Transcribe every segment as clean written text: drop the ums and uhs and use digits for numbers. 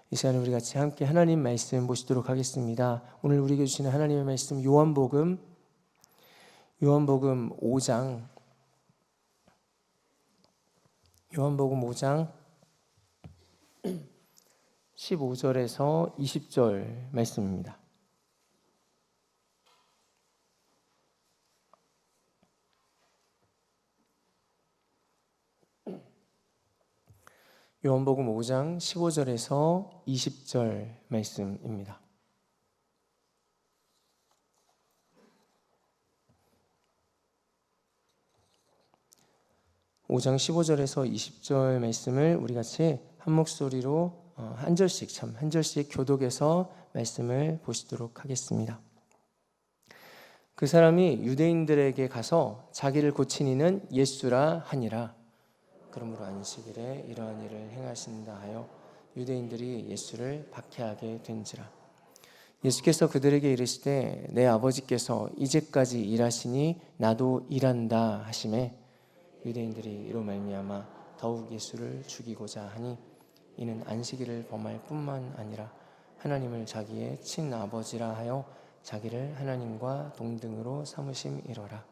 이 시간에 우리 같이 함께 하나님 말씀 보시도록 하겠습니다. 오늘 우리에게 주시는 하나님의 말씀 요한복음 5장 15절에서 20절 말씀입니다. 요한복음 5장 15절에서 20절 말씀입니다. 오 장 15절에서 20절 말씀을 우리 같이 한 목소리로 한 절씩 교독해서 말씀을 보시도록 하겠습니다. 그 사람이 유대인들에게 가서 자기를 고친 이는 예수라 하니라. 그러므로 안식일에 이러한 일을 행하신다 하여 유대인들이 예수를 박해하게 된지라. 예수께서 그들에게 이르시되 내 아버지께서 이제까지 일하시니 나도 일한다 하시매 유대인들이 이로 말미암아 더욱 예수를 죽이고자 하니 이는 안식일을 범할 뿐만 아니라 하나님을 자기의 친아버지라 하여 자기를 하나님과 동등으로 삼으심이로라.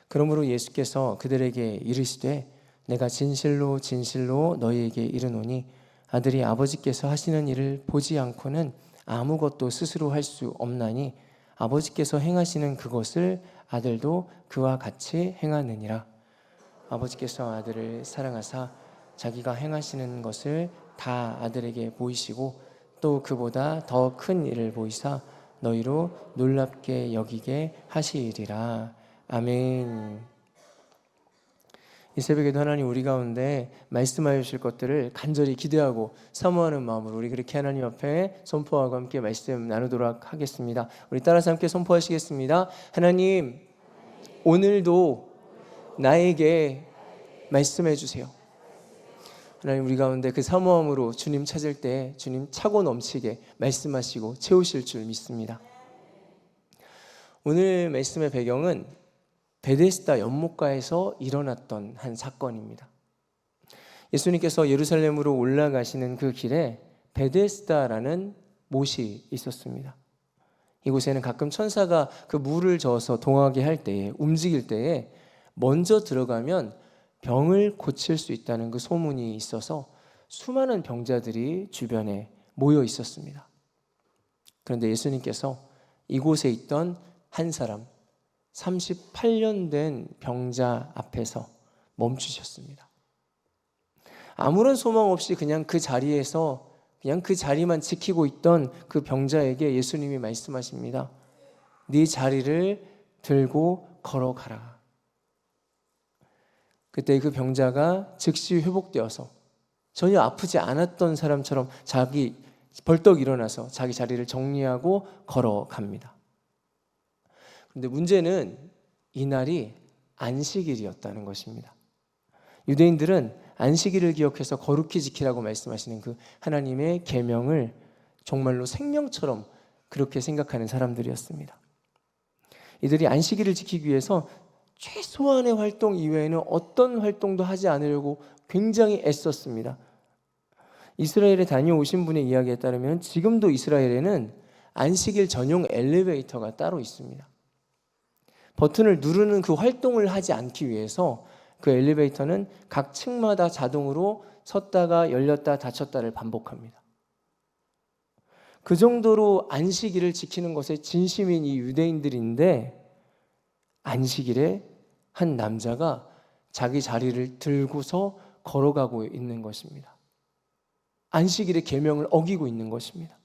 그러므로 예수께서 그들에게 이르시되 내가 진실로 진실로 너희에게 이르노니 아들이 아버지께서 하시는 일을 보지 않고는 아무것도 스스로 할 수 없나니 아버지께서 행하시는 그것을 아들도 그와 같이 행하느니라. 아버지께서 아들을 사랑하사 자기가 행하시는 것을 다 아들에게 보이시고 또 그보다 더 큰 일을 보이사 너희로 놀랍게 여기게 하시리라. 아멘. 이 새벽에도 하나님 우리 가운데 말씀하여 주실 것들을 간절히 기대하고 사모하는 마음으로 우리 그렇게 하나님 앞에 선포하고 함께 말씀 나누도록 하겠습니다. 우리 따라서 함께 선포하시겠습니다. 하나님, 오늘도 나에게 말씀해 주세요. 하나님, 우리 가운데 그 사모함으로 주님 찾을 때 주님 차고 넘치게 말씀하시고 채우실 줄 믿습니다. 오늘 말씀의 배경은 베데스다 연못가에서 일어났던 한 사건입니다. 예수님께서 예루살렘으로 올라가시는 그 길에 베데스다라는 못이 있었습니다. 이곳에는 가끔 천사가 그 물을 저어서 동하게 할 때에, 움직일 때에 먼저 들어가면 병을 고칠 수 있다는 그 소문이 있어서 수많은 병자들이 주변에 모여 있었습니다. 그런데 예수님께서 이곳에 있던 한 사람, 38년 된 병자 앞에서 멈추셨습니다. 아무런 소망 없이 그냥 그 자리에서 그냥 그 자리만 지키고 있던 그 병자에게 예수님이 말씀하십니다. 네 자리를 들고 걸어가라. 그때 그 병자가 즉시 회복되어서 전혀 아프지 않았던 사람처럼 벌떡 일어나서 자기 자리를 정리하고 걸어갑니다. 그런데 문제는 이날이 안식일이었다는 것입니다. 유대인들은 안식일을 기억해서 거룩히 지키라고 말씀하시는 그 하나님의 계명을 정말로 생명처럼 그렇게 생각하는 사람들이었습니다. 이들이 안식일을 지키기 위해서 최소한의 활동 이외에는 어떤 활동도 하지 않으려고 굉장히 애썼습니다. 이스라엘에 다녀오신 분의 이야기에 따르면 지금도 이스라엘에는 안식일 전용 엘리베이터가 따로 있습니다. 버튼을 누르는 그 활동을 하지 않기 위해서 그 엘리베이터는 각 층마다 자동으로 섰다가 열렸다 닫혔다를 반복합니다. 그 정도로 안식일을 지키는 것에 진심인 이 유대인들인데 안식일에 한 남자가 자기 자리를 들고서 걸어가고 있는 것입니다. 안식일의 계명을 어기고 있는 것입니다.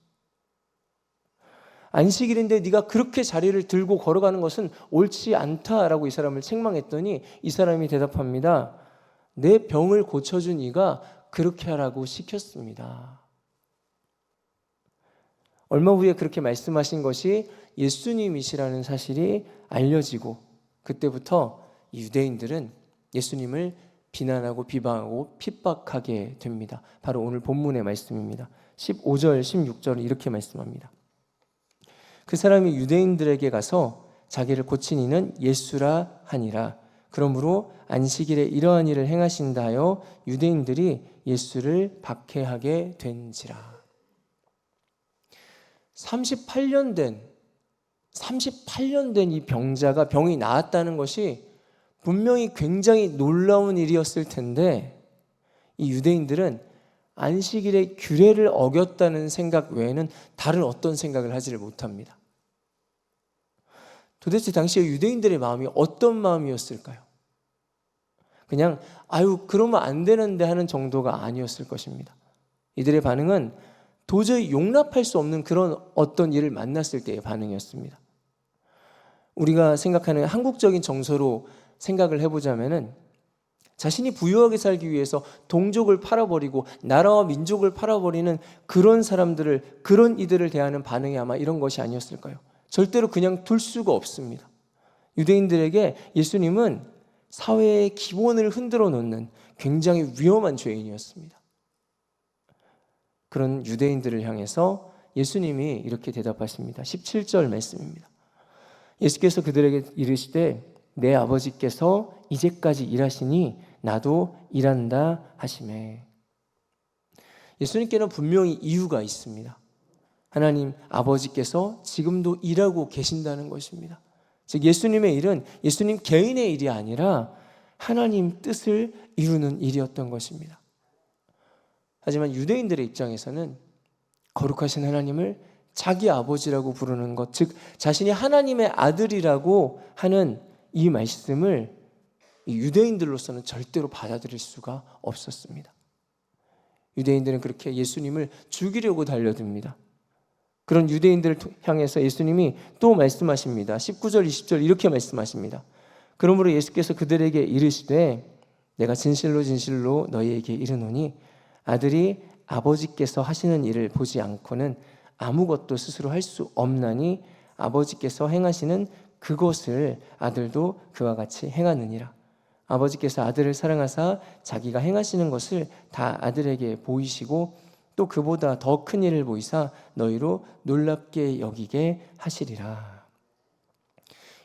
안식일인데 네가 그렇게 자리를 들고 걸어가는 것은 옳지 않다라고 이 사람을 책망했더니 이 사람이 대답합니다. 내 병을 고쳐준 이가 그렇게 하라고 시켰습니다. 얼마 후에 그렇게 말씀하신 것이 예수님이시라는 사실이 알려지고 그때부터 유대인들은 예수님을 비난하고 비방하고 핍박하게 됩니다. 바로 오늘 본문의 말씀입니다. 15절, 16절은 이렇게 말씀합니다. 그 사람이 유대인들에게 가서 자기를 고친 이는 예수라 하니라. 그러므로 안식일에 이러한 일을 행하신다 하여 유대인들이 예수를 박해하게 된지라. 38년 된 이 병자가 병이 나았다는 것이 분명히 굉장히 놀라운 일이었을 텐데 이 유대인들은 안식일의 규례를 어겼다는 생각 외에는 다른 어떤 생각을 하지를 못합니다. 도대체 당시의 유대인들의 마음이 어떤 마음이었을까요? 그냥 그러면 안 되는데 하는 정도가 아니었을 것입니다. 이들의 반응은 도저히 용납할 수 없는 그런 어떤 일을 만났을 때의 반응이었습니다. 우리가 생각하는 한국적인 정서로 생각을 해보자면은 자신이 부유하게 살기 위해서 동족을 팔아버리고 나라와 민족을 팔아버리는 그런 사람들을, 그런 이들을 대하는 반응이 아마 이런 것이 아니었을까요? 절대로 그냥 둘 수가 없습니다. 유대인들에게 예수님은 사회의 기본을 흔들어 놓는 굉장히 위험한 죄인이었습니다. 그런 유대인들을 향해서 예수님이 이렇게 대답하십니다. 17절 말씀입니다. 예수께서 그들에게 이르시되 내 아버지께서 이제까지 일하시니 나도 일한다 하시매. 예수님께는 분명히 이유가 있습니다. 하나님 아버지께서 지금도 일하고 계신다는 것입니다. 즉 예수님의 일은 예수님 개인의 일이 아니라 하나님 뜻을 이루는 일이었던 것입니다. 하지만 유대인들의 입장에서는 거룩하신 하나님을 자기 아버지라고 부르는 것, 즉 자신이 하나님의 아들이라고 하는 이 말씀을 유대인들로서는 절대로 받아들일 수가 없었습니다. 유대인들은 그렇게 예수님을 죽이려고 달려듭니다. 그런 유대인들을 향해서 예수님이 또 말씀하십니다. 19절 20절 이렇게 말씀하십니다. 그러므로 예수께서 그들에게 이르시되 내가 진실로 진실로 너희에게 이르노니 아들이 아버지께서 하시는 일을 보지 않고는 아무것도 스스로 할 수 없나니 아버지께서 행하시는 그것을 아들도 그와 같이 행하느니라. 아버지께서 아들을 사랑하사 자기가 행하시는 것을 다 아들에게 보이시고 또 그보다 더 큰 일을 보이사 너희로 놀랍게 여기게 하시리라.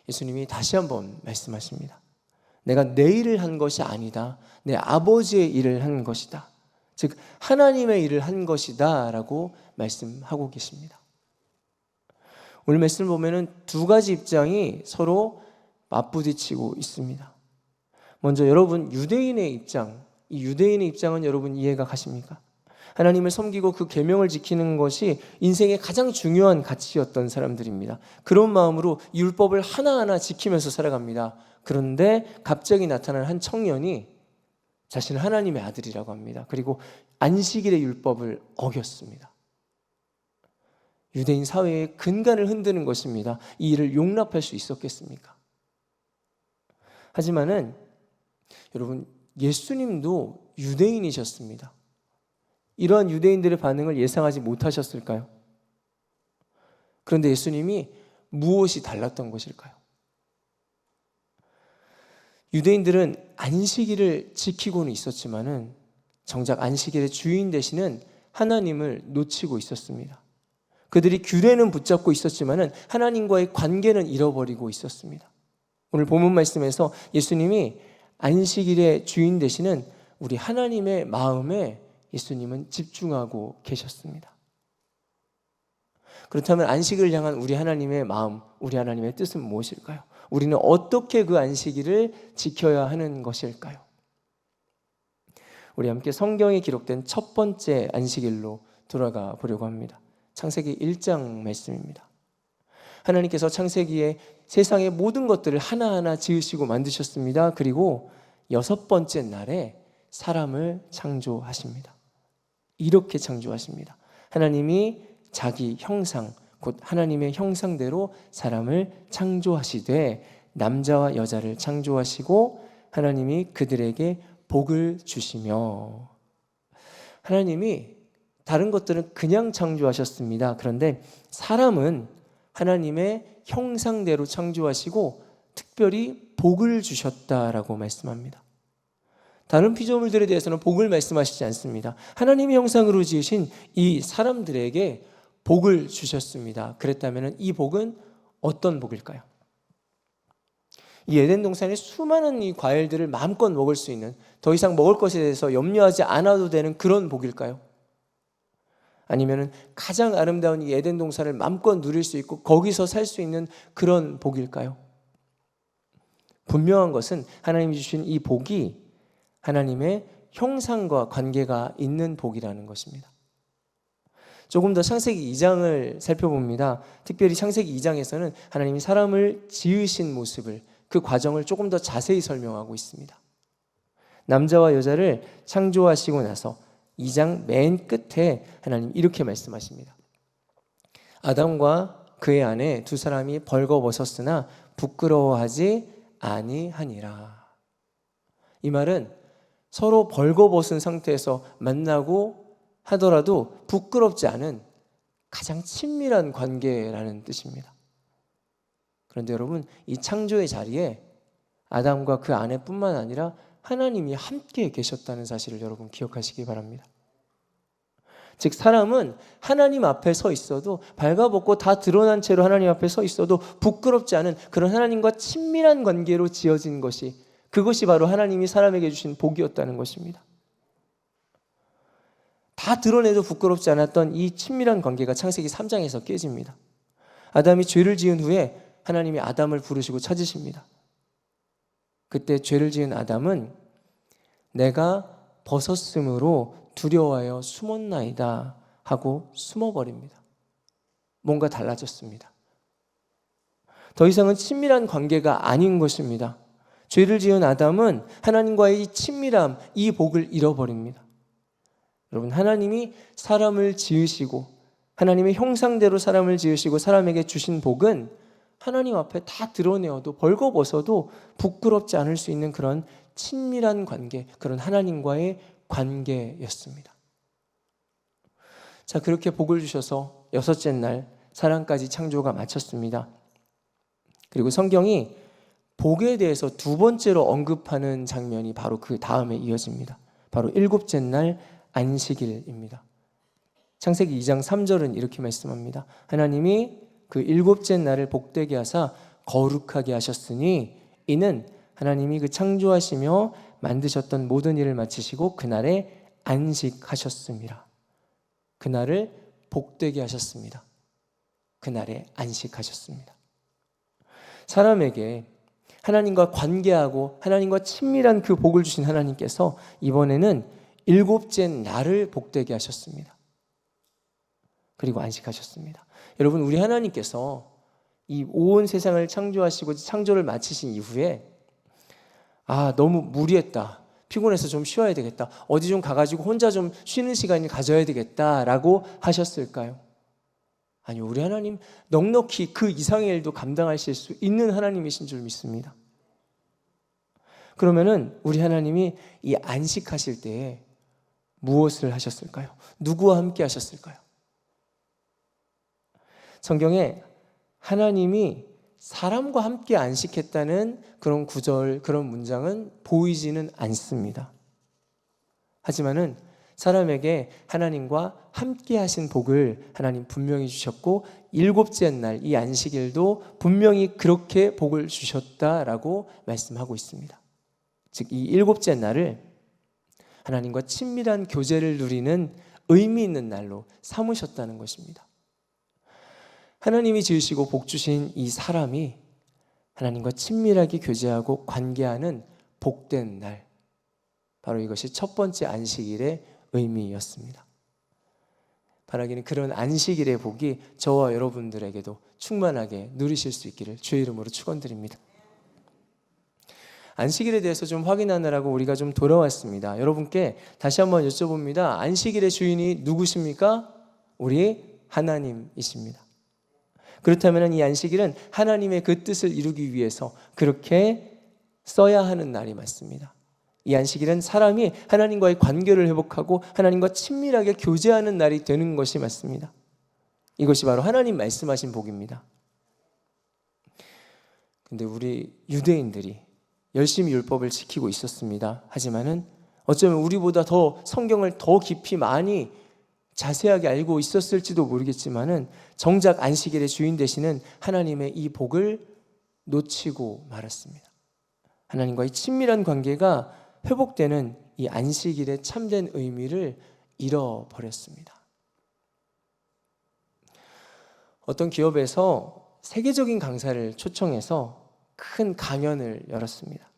예수님이 다시 한번 말씀하십니다. 내가 내 일을 한 것이 아니다. 내 아버지의 일을 한 것이다. 즉 하나님의 일을 한 것이다 라고 말씀하고 계십니다. 오늘 말씀을 보면 두 가지 입장이 서로 맞부딪히고 있습니다. 먼저 여러분 유대인의 입장, 이 유대인의 입장은 여러분 이해가 가십니까? 하나님을 섬기고 그 계명을 지키는 것이 인생의 가장 중요한 가치였던 사람들입니다. 그런 마음으로 율법을 하나하나 지키면서 살아갑니다. 그런데 갑자기 나타난 한 청년이 자신은 하나님의 아들이라고 합니다. 그리고 안식일의 율법을 어겼습니다. 유대인 사회의 근간을 흔드는 것입니다. 이 일을 용납할 수 있었겠습니까? 하지만은 여러분 예수님도 유대인이셨습니다. 이러한 유대인들의 반응을 예상하지 못하셨을까요? 그런데 예수님이 무엇이 달랐던 것일까요? 유대인들은 안식일을 지키고는 있었지만은 정작 안식일의 주인 되시는 하나님을 놓치고 있었습니다. 그들이 규례는 붙잡고 있었지만은 하나님과의 관계는 잃어버리고 있었습니다. 오늘 본문 말씀에서 예수님이 안식일의 주인 되시는 우리 하나님의 마음에 예수님은 집중하고 계셨습니다. 그렇다면 안식일을 향한 우리 하나님의 마음, 우리 하나님의 뜻은 무엇일까요? 우리는 어떻게 그 안식일을 지켜야 하는 것일까요? 우리 함께 성경에 기록된 첫 번째 안식일로 돌아가 보려고 합니다. 창세기 1장 말씀입니다. 하나님께서 창세기에 세상의 모든 것들을 하나하나 지으시고 만드셨습니다. 그리고 6번째 날에 사람을 창조하십니다. 이렇게 창조하십니다. 하나님이 자기 형상, 곧 하나님의 형상대로 사람을 창조하시되 남자와 여자를 창조하시고 하나님이 그들에게 복을 주시며, 하나님이 다른 것들은 그냥 창조하셨습니다. 그런데 사람은 하나님의 형상대로 창조하시고 특별히 복을 주셨다라고 말씀합니다. 다른 피조물들에 대해서는 복을 말씀하시지 않습니다. 하나님의 형상으로 지으신 이 사람들에게 복을 주셨습니다. 그랬다면 이 복은 어떤 복일까요? 이 에덴 동산의 수많은 이 과일들을 마음껏 먹을 수 있는, 더 이상 먹을 것에 대해서 염려하지 않아도 되는 그런 복일까요? 아니면 가장 아름다운 이 에덴 동산을 마음껏 누릴 수 있고 거기서 살 수 있는 그런 복일까요? 분명한 것은 하나님이 주신 이 복이 하나님의 형상과 관계가 있는 복이라는 것입니다. 조금 더 창세기 2장을 살펴봅니다. 특별히 창세기 2장에서는 하나님이 사람을 지으신 모습을, 그 과정을 조금 더 자세히 설명하고 있습니다. 남자와 여자를 창조하시고 나서 2장 맨 끝에 하나님 이렇게 말씀하십니다. 아담과 그의 아내 두 사람이 벌거벗었으나 부끄러워하지 아니하니라. 이 말은 서로 벌거벗은 상태에서 만나고 하더라도 부끄럽지 않은 가장 친밀한 관계라는 뜻입니다. 그런데 여러분, 이 창조의 자리에 아담과 그 아내뿐만 아니라 하나님이 함께 계셨다는 사실을 여러분 기억하시기 바랍니다. 즉 사람은 하나님 앞에 서 있어도, 발가벗고 다 드러난 채로 하나님 앞에 서 있어도 부끄럽지 않은 그런 하나님과 친밀한 관계로 지어진 것이, 그것이 바로 하나님이 사람에게 주신 복이었다는 것입니다. 다 드러내도 부끄럽지 않았던 이 친밀한 관계가 창세기 3장에서 깨집니다. 아담이 죄를 지은 후에 하나님이 아담을 부르시고 찾으십니다. 그때 죄를 지은 아담은 내가 벗었으므로 두려워하여 숨었나이다 하고 숨어버립니다. 뭔가 달라졌습니다. 더 이상은 친밀한 관계가 아닌 것입니다. 죄를 지은 아담은 하나님과의 이 친밀함, 이 복을 잃어버립니다. 여러분, 하나님이 사람을 지으시고 하나님의 형상대로 사람을 지으시고 사람에게 주신 복은 하나님 앞에 다 드러내어도 벌거벗어도 부끄럽지 않을 수 있는 그런 친밀한 관계, 그런 하나님과의 관계였습니다. 자, 그렇게 복을 주셔서 여섯째 날 사람까지 창조가 마쳤습니다. 그리고 성경이 복에 대해서 두 번째로 언급하는 장면이 바로 그 다음에 이어집니다. 바로 일곱째 날 안식일입니다. 창세기 2장 3절은 이렇게 말씀합니다. 하나님이 그 일곱째 날을 복되게 하사 거룩하게 하셨으니 이는 하나님이 그 창조하시며 만드셨던 모든 일을 마치시고 그날에 안식하셨습니다. 그날을 복되게 하셨습니다. 그날에 안식하셨습니다. 사람에게 하나님과 관계하고 하나님과 친밀한 그 복을 주신 하나님께서 이번에는 일곱째 날을 복되게 하셨습니다. 그리고 안식하셨습니다. 여러분, 우리 하나님께서 이 온 세상을 창조하시고 창조를 마치신 이후에 너무 무리했다, 피곤해서 좀 쉬어야 되겠다, 어디 좀 가가지고 혼자 좀 쉬는 시간을 가져야 되겠다라고 하셨을까요? 아니요, 우리 하나님 넉넉히 그 이상의 일도 감당하실 수 있는 하나님이신 줄 믿습니다. 그러면은 우리 하나님이 이 안식하실 때에 무엇을 하셨을까요? 누구와 함께 하셨을까요? 성경에 하나님이 사람과 함께 안식했다는 그런 구절, 그런 문장은 보이지는 않습니다. 하지만은 사람에게 하나님과 함께 하신 복을 하나님 분명히 주셨고, 일곱째 날 이 안식일도 분명히 그렇게 복을 주셨다라고 말씀하고 있습니다. 즉 이 일곱째 날을 하나님과 친밀한 교제를 누리는 의미 있는 날로 삼으셨다는 것입니다. 하나님이 지으시고 복 주신 이 사람이 하나님과 친밀하게 교제하고 관계하는 복된 날, 바로 이것이 첫 번째 안식일의 의미였습니다. 바라기는 그런 안식일의 복이 저와 여러분들에게도 충만하게 누리실 수 있기를 주의 이름으로 축원드립니다. 안식일에 대해서 좀 확인하느라고 우리가 좀 돌아왔습니다. 여러분께 다시 한번 여쭤봅니다. 안식일의 주인이 누구십니까? 우리 하나님이십니다. 그렇다면 이 안식일은 하나님의 그 뜻을 이루기 위해서 그렇게 써야 하는 날이 맞습니다. 이 안식일은 사람이 하나님과의 관계를 회복하고 하나님과 친밀하게 교제하는 날이 되는 것이 맞습니다. 이것이 바로 하나님 말씀하신 복입니다. 근데 우리 유대인들이 열심히 율법을 지키고 있었습니다. 하지만은 어쩌면 우리보다 더 성경을 더 깊이 많이 자세하게 알고 있었을지도 모르겠지만은 정작 안식일의 주인 되시는 하나님의 이 복을 놓치고 말았습니다. 하나님과의 친밀한 관계가 회복되는 이 안식일의 참된 의미를 잃어버렸습니다. 어떤 기업에서 세계적인 강사를 초청해서 큰 강연을 열었습니다.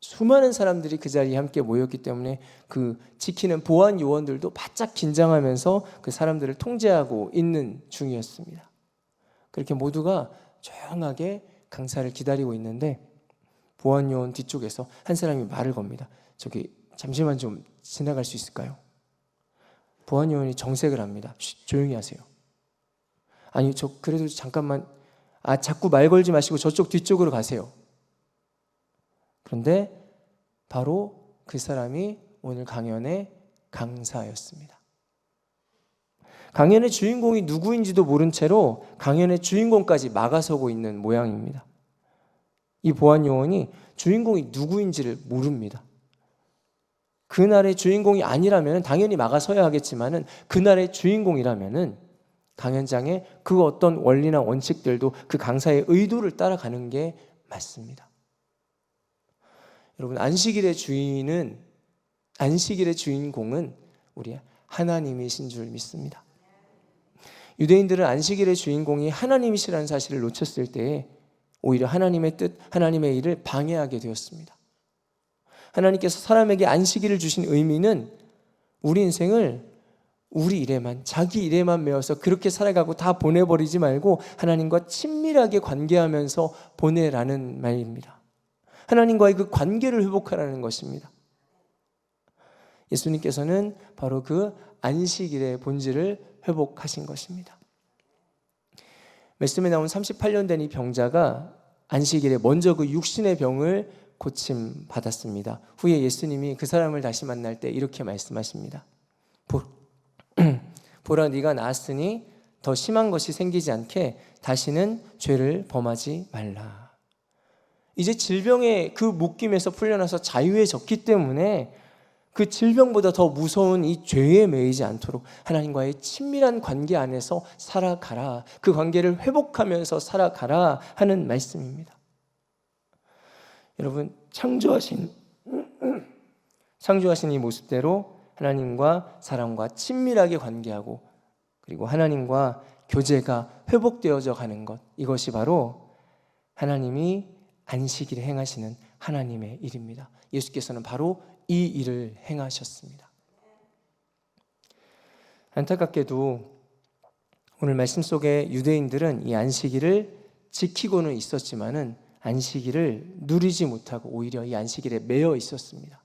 수많은 사람들이 그 자리에 함께 모였기 때문에 그 지키는 보안 요원들도 바짝 긴장하면서 그 사람들을 통제하고 있는 중이었습니다. 그렇게 모두가 조용하게 강사를 기다리고 있는데 보안 요원 뒤쪽에서 한 사람이 말을 겁니다. 저기 잠시만 좀 지나갈 수 있을까요? 보안 요원이 정색을 합니다. 조용히 하세요. 아니 저 그래도 잠깐만, 자꾸 말 걸지 마시고 저쪽 뒤쪽으로 가세요. 그런데 바로 그 사람이 오늘 강연의 강사였습니다. 강연의 주인공이 누구인지도 모른 채로 강연의 주인공까지 막아서고 있는 모양입니다. 이 보안 요원이 주인공이 누구인지를 모릅니다. 그날의 주인공이 아니라면 당연히 막아서야 하겠지만은 그날의 주인공이라면은 강연장에 그 어떤 원리나 원칙들도 그 강사의 의도를 따라가는 게 맞습니다. 여러분, 안식일의 주인공은 우리 하나님이신 줄 믿습니다. 유대인들은 안식일의 주인공이 하나님이시라는 사실을 놓쳤을 때에 오히려 하나님의 뜻, 하나님의 일을 방해하게 되었습니다. 하나님께서 사람에게 안식일을 주신 의미는 우리 인생을 우리 일에만, 자기 일에만 메워서 그렇게 살아가고 다 보내버리지 말고 하나님과 친밀하게 관계하면서 보내라는 말입니다. 하나님과의 그 관계를 회복하라는 것입니다. 예수님께서는 바로 그 안식일의 본질을 회복하신 것입니다. 말씀에 나온 38년 된 이 병자가 안식일에 먼저 그 육신의 병을 고침받았습니다. 후에 예수님이 그 사람을 다시 만날 때 이렇게 말씀하십니다. 보라, 네가 나았으니 더 심한 것이 생기지 않게 다시는 죄를 범하지 말라. 이제 질병의 그 묶임에서 풀려나서 자유에 졌기 때문에 그 질병보다 더 무서운 이 죄에 매이지 않도록 하나님과의 친밀한 관계 안에서 살아가라. 그 관계를 회복하면서 살아가라 하는 말씀입니다. 여러분, 창조하신 이 모습대로 하나님과 사람과 친밀하게 관계하고 그리고 하나님과 교제가 회복되어져 가는 것, 이것이 바로 하나님이 안식일에 행하시는 하나님의 일입니다. 예수께서는 바로 이 일을 행하셨습니다. 안타깝게도 오늘 말씀 속에 유대인들은 이 안식일을 지키고는 있었지만은 안식일을 누리지 못하고 오히려 이 안식일에 매여 있었습니다.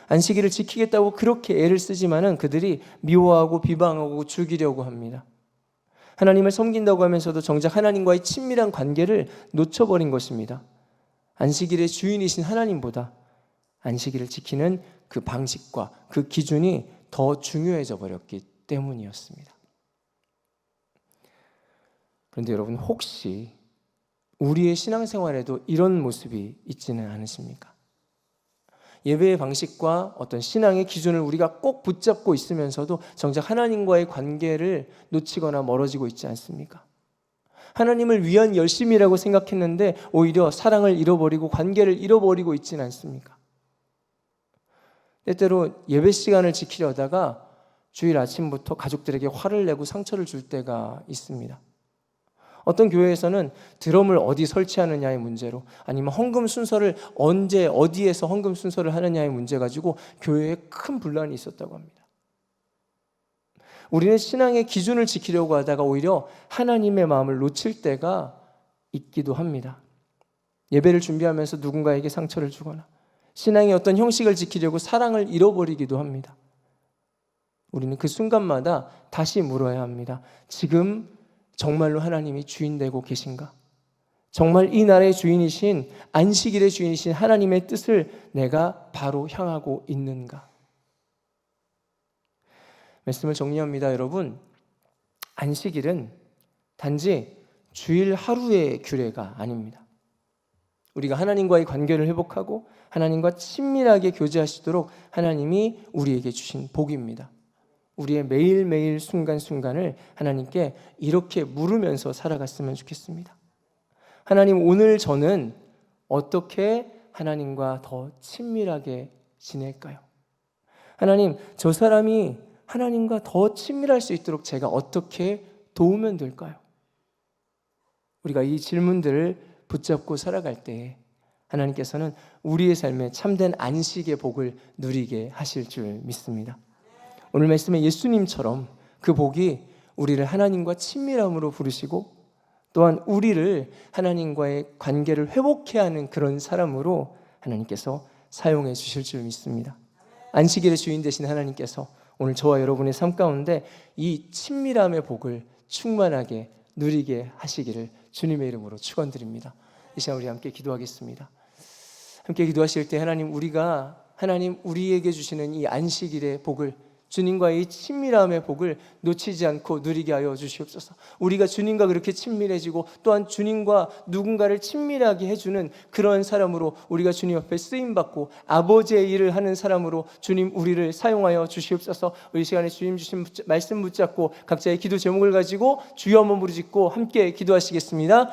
안식일을 지키겠다고 그렇게 애를 쓰지만은 그들이 미워하고 비방하고 죽이려고 합니다. 하나님을 섬긴다고 하면서도 정작 하나님과의 친밀한 관계를 놓쳐버린 것입니다. 안식일의 주인이신 하나님보다 안식일을 지키는 그 방식과 그 기준이 더 중요해져 버렸기 때문이었습니다. 그런데 여러분, 혹시 우리의 신앙생활에도 이런 모습이 있지는 않으십니까? 예배의 방식과 어떤 신앙의 기준을 우리가 꼭 붙잡고 있으면서도 정작 하나님과의 관계를 놓치거나 멀어지고 있지 않습니까? 하나님을 위한 열심이라고 생각했는데 오히려 사랑을 잃어버리고 관계를 잃어버리고 있지는 않습니까? 때때로 예배 시간을 지키려다가 주일 아침부터 가족들에게 화를 내고 상처를 줄 때가 있습니다. 어떤 교회에서는 드럼을 어디 설치하느냐의 문제로 아니면 헌금 순서를 언제 어디에서 헌금 순서를 하느냐의 문제 가지고 교회에 큰 분란이 있었다고 합니다. 우리는 신앙의 기준을 지키려고 하다가 오히려 하나님의 마음을 놓칠 때가 있기도 합니다. 예배를 준비하면서 누군가에게 상처를 주거나 신앙의 어떤 형식을 지키려고 사랑을 잃어버리기도 합니다. 우리는 그 순간마다 다시 물어야 합니다. 지금 정말로 하나님이 주인 되고 계신가? 정말 이 나라의 주인이신, 안식일의 주인이신 하나님의 뜻을 내가 바로 향하고 있는가? 말씀을 정리합니다, 여러분. 안식일은 단지 주일 하루의 규례가 아닙니다. 우리가 하나님과의 관계를 회복하고 하나님과 친밀하게 교제하시도록 하나님이 우리에게 주신 복입니다. 우리의 매일매일 순간순간을 하나님께 이렇게 물으면서 살아갔으면 좋겠습니다. 하나님, 오늘 저는 어떻게 하나님과 더 친밀하게 지낼까요? 하나님, 저 사람이 하나님과 더 친밀할 수 있도록 제가 어떻게 도우면 될까요? 우리가 이 질문들을 붙잡고 살아갈 때 하나님께서는 우리의 삶에 참된 안식의 복을 누리게 하실 줄 믿습니다. 오늘 말씀에 예수님처럼 그 복이 우리를 하나님과 친밀함으로 부르시고 또한 우리를 하나님과의 관계를 회복해야 하는 그런 사람으로 하나님께서 사용해 주실 줄 믿습니다. 안식일의 주인 되신 하나님께서 오늘 저와 여러분의 삶 가운데 이 친밀함의 복을 충만하게 누리게 하시기를 주님의 이름으로 축원드립니다. 이 시간 우리 함께 기도하겠습니다. 함께 기도하실 때 하나님 우리에게 주시는 이 안식일의 복을, 주님과의 이 친밀함의 복을 놓치지 않고 누리게 하여 주시옵소서. 우리가 주님과 그렇게 친밀해지고 또한 주님과 누군가를 친밀하게 해주는 그런 사람으로 우리가 주님 앞에 쓰임받고 아버지의 일을 하는 사람으로 주님 우리를 사용하여 주시옵소서. 우리 시간에 주님 주신 말씀 붙잡고 각자의 기도 제목을 가지고 주여 한번 부르짖고 함께 기도하시겠습니다.